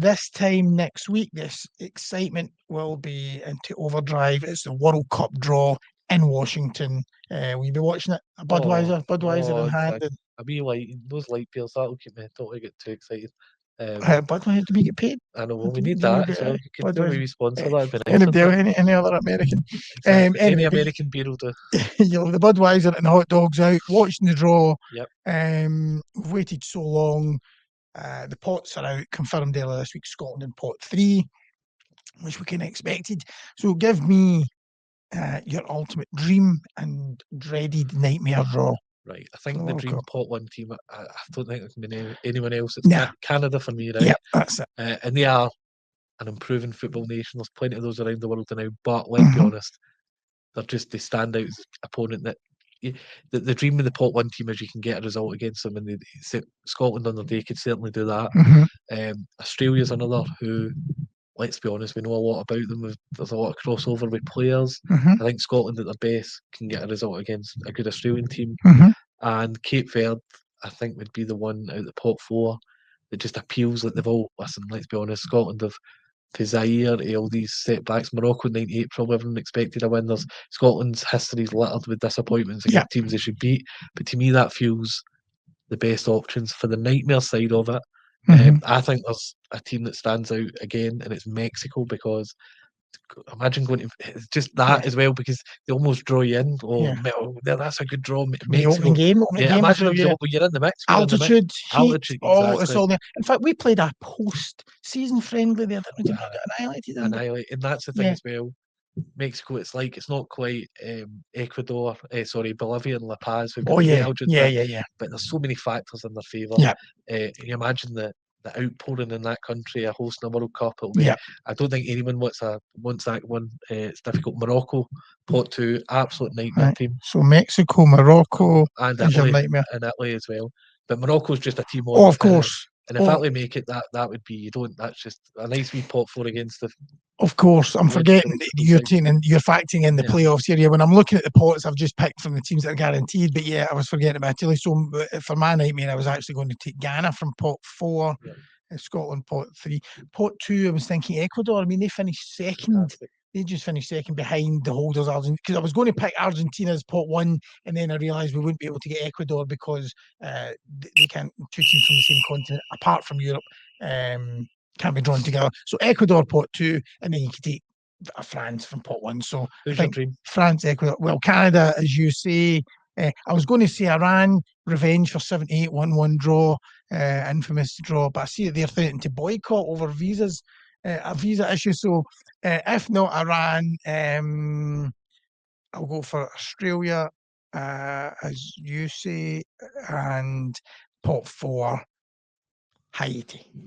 This time next week, this excitement will be into overdrive. It's the World Cup draw in Washington. We'll be watching it. A Oh, Budweiser in hand. And, a wee light, those light beers, that'll keep me totally get too excited. Budweiser to be get paid. I know, well, we Do need you know that about as well. You could do a Budweiser? wee sponsor, that'd be nice, Anybody, wouldn't it? any other American? Exactly. Any Anyway, but American beer will do. you'll have the Budweiser and the hot dogs out, watching the draw. Yep. We've waited so long. The pots are out, confirmed earlier this week, Scotland in pot 3, which we kind of expected. So give me your ultimate dream and dreaded nightmare draw. Right. I think the dream pot 1 team, I don't think there can be anyone else. It's Nah. Canada for me, right? Yeah, that's it. And they are an improving football nation. There's plenty of those around the world now, but let's be honest, they stand out as an opponent that the dream of the pot 1 team is you can get a result against them, and Scotland on their day could certainly do that. Australia's another who, let's be honest, we know a lot about them. There's a lot of crossover with players. I think Scotland at their best can get a result against a good Australian team. And Cape Verde, I think, would be the one out of the pot 4 that just appeals. Like listen, let's be honest, Scotland have to Zaire, all these setbacks. Morocco '98, probably everyone expected a win. Scotland's history is littered with disappointments against teams they should beat. But to me, that feels the best options for the nightmare side of it. I think there's a team that stands out again, and it's Mexico, because imagine going to just that as well, because they almost draw you in. That's a good draw. Mexico. The opening game. Imagine you're in the mix. Altitude, heat, exactly. it's all there. In fact, we played a post-season friendly there. Annihilated. And that's the thing as well. Mexico, it's not quite Ecuador, Bolivia and La Paz. Yeah. But there's so many factors in their favour. You imagine the outpouring in that country, hosting a World Cup. It'll be, I don't think anyone wants that one. It's difficult. Morocco, pot 2, absolute nightmare team. So Mexico, Morocco, and Italy, nightmare. And Italy as well. But Morocco's just a team. Of course. And if Italy make it, that would be, that's just a nice wee pot 4 against the. Of course, I'm forgetting you're factoring in the playoffs here. When I'm looking at the pots, I've just picked from the teams that are guaranteed. But I was forgetting about Italy. So for my nightmare, I was actually going to take Ghana from pot 4, Scotland pot 3. Pot 2, I was thinking Ecuador. I mean, they finished second. Fantastic. They just finished second behind the holders, Argentina, because I was going to pick Argentina as pot 1, and then I realised we wouldn't be able to get Ecuador because they can't. 2 teams from the same continent, apart from Europe, can't be drawn together. So Ecuador pot 2, and then you could take France from pot 1. So I think France, Ecuador. Well, Canada, as you say. I was going to say Iran, revenge for 78, 1-1 draw, infamous draw, but I see that they're threatening to boycott over visas, a visa issue. So if not Iran, I'll go for Australia, as you say, and pot 4, Haiti.